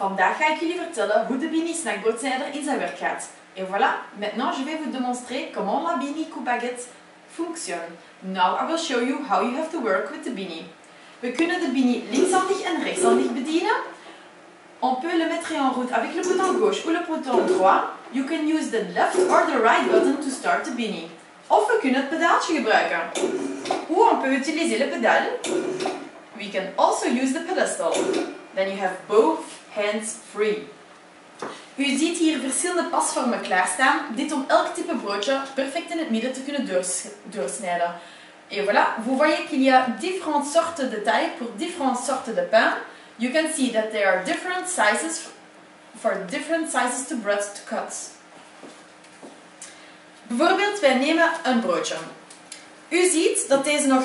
Vandaag ga ik jullie vertellen hoe de Bini snackbroodsnijder in zijn werk gaat. Et voilà, maintenant je vais vous démontrer comment la Bini Coup Baguette fonctionne. Now I will show you how you have to work with the Bini. We kunnen de Bini linkshandig en rechtshandig bedienen. On peut le mettre en route avec le bouton gauche ou le bouton droit. You can use the left or the right button to start the Bini. Of we kunnen het pedaaltje gebruiken. Ou on peut utiliser le pédale. We can also use the pedestal. Then you have both hands free. U ziet hier verschillende pasvormen klaarstaan. Dit om elk type broodje perfect in het midden te kunnen doorsnijden. Et voilà, vous voyez qu'il y a différentes sortes de tailles pour différentes sortes de pain. You can see that there are different sizes for different sizes to bread to cut. Bijvoorbeeld, wij nemen een broodje. U ziet dat deze nog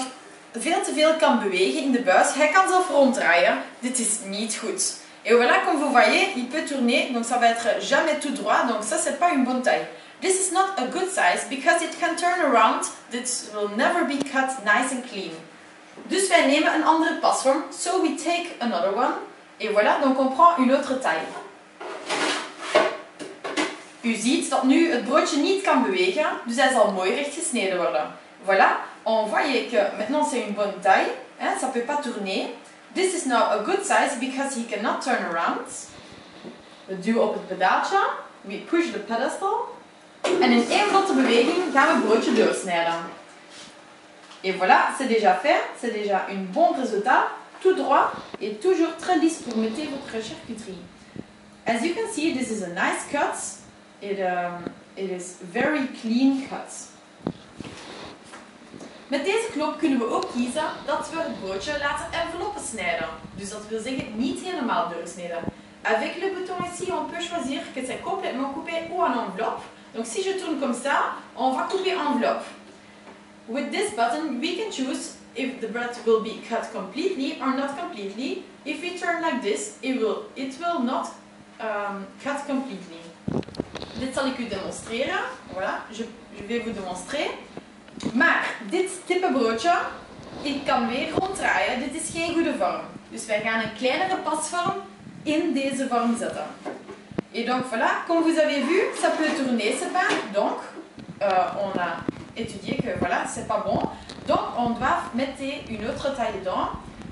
veel te veel kan bewegen in de buis. Hij kan zelf ronddraaien. Dit is niet goed. Et voilà, comme vous voyez, il peut tourner, donc ça va être jamais tout droit, donc ça c'est pas une bonne taille. This is not a good size because it can turn around. This will never be cut nice and clean. Dus wij nemen een andere pasvorm. So we take another one. Et voilà, donc on prend une autre taille. U ziet dat nu het broodje niet kan bewegen, dus hij zal mooi recht gesneden worden. Voilà, on voit que maintenant c'est une bonne taille, hein, ça peut pas tourner. This is now a good size because he cannot turn around. We duwen op het pedaaltje, we push the pedestal. En in één vlotte beweging gaan we het broodje doorsnijden. Et voilà, c'est déjà fait, c'est déjà un bon résultat, tout droit et toujours très lisse pour mettre votre charcuterie. As you can see, this is a nice cut. It is very clean cut. Met deze knop kunnen we ook kiezen dat we het broodje laten enveloppen snijden. Dus dat wil zeggen niet helemaal doorsnijden. Avec le bouton ici, on peut choisir que c'est complètement coupé ou en enveloppe. Donc si je tourne comme ça, on va couper enveloppe. With this button, we can choose if the bread will be cut completely or not completely. If we turn like this, it will not cut completely. Dit zal ik u demonstreren. Voilà, je vais vous démontrer. Maar dit type broodje, ik kan weer ronddraaien. Dit is geen goede vorm. Dus wij gaan een kleinere pasvorm in deze vorm zetten. Et donc voilà, comme vous avez vu, ça peut tourner ce pain. Donc, on a étudié que voilà, c'est pas bon. Donc, on doit mettre une autre taille dedans.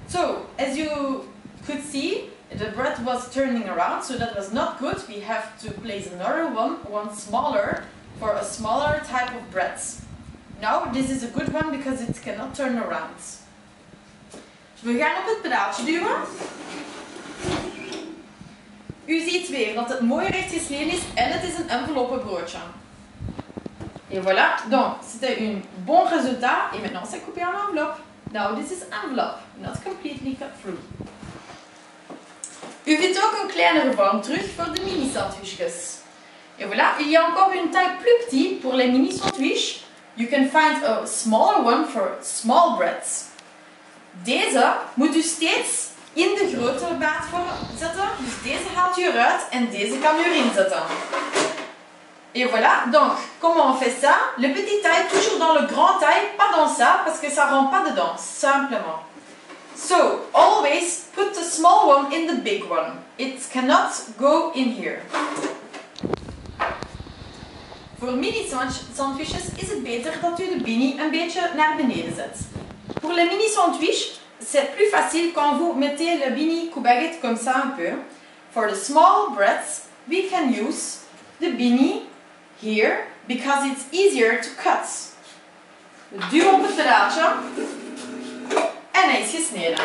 So, as you could see, the bread was turning around, so that was not good. We have to place another one smaller, for a smaller type of bread. Now, this is a good one because it cannot turn around. We gaan op het pedaaltje duwen. U ziet weer dat het mooi recht gesneden is en het is een enveloppenbroodje. Et voilà, donc c'était un bon résultat et maintenant c'est coupé en enveloppe. Now this is envelope, not completely cut through. U vindt ook een kleinere vorm terug voor de mini sandwichjes. Et voilà, il y a encore une taille plus petite pour les mini sandwiches. You can find a smaller one for small breads. Deze moet u steeds in de grotere baatvorm zetten. Dus deze haalt u eruit en deze kan u erin zetten. Et voilà, donc, comment on fait ça? Le petit taille toujours dans le grand taille, pas dans ça, parce que ça rentre pas dedans, simplement. So, always put the small one in the big one. It cannot go in here. Voor mini sandwiches is het beter dat u de Bini een beetje naar beneden zet. Pour les mini sandwiches, c'est plus facile quand vous mettez le Bini Coup Baguette comme ça un peu. For the small breads, we can use the Bini here because it's easier to cut. We duwen op het pedaaltje en hij is gesneden.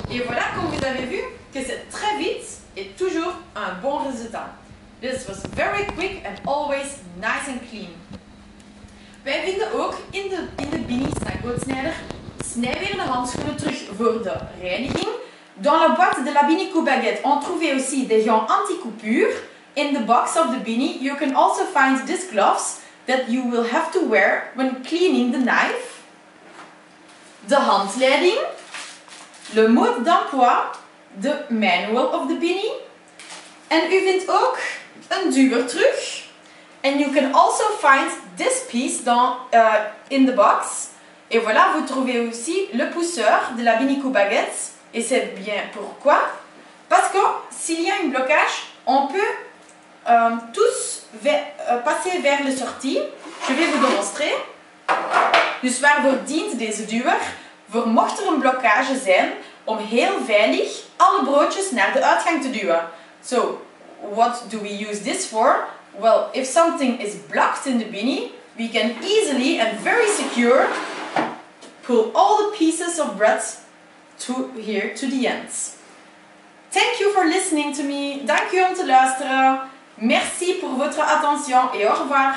Et voilà, comme vous avez vu, que c'est très vite et toujours un bon résultat. This was very quick and always nice and clean. Wij vinden ook in de Bini snackbroodsnijder snijweer de handschoenen terug voor de reiniging. Dans la boîte de la Bini Coup Baguette, on trouvait aussi des gants anti-coupure. In the box of the Bini, you can also find these gloves that you will have to wear when cleaning the knife. De handleiding, le mode d'emploi, de manual of the Bini. En u vindt ook een duwer terug. And you can also find this piece in the box. Et voilà, vous trouvez aussi le pousseur de la Bini Coup Baguette. Et c'est bien pourquoi? Parce s'il y a un blocage, on peut tous passer vers de sortie. Je vais vous démontrer. Dus waarvoor dient deze duwer? Voor mocht er een blokkage zijn, om heel veilig alle broodjes naar de uitgang te duwen. So, what do we use this for? Well, if something is blocked in the beanie, we can easily and very secure pull all the pieces of bread to here to the ends. Thank you for listening to me. Dank u om te luisteren. Merci pour votre attention et au revoir.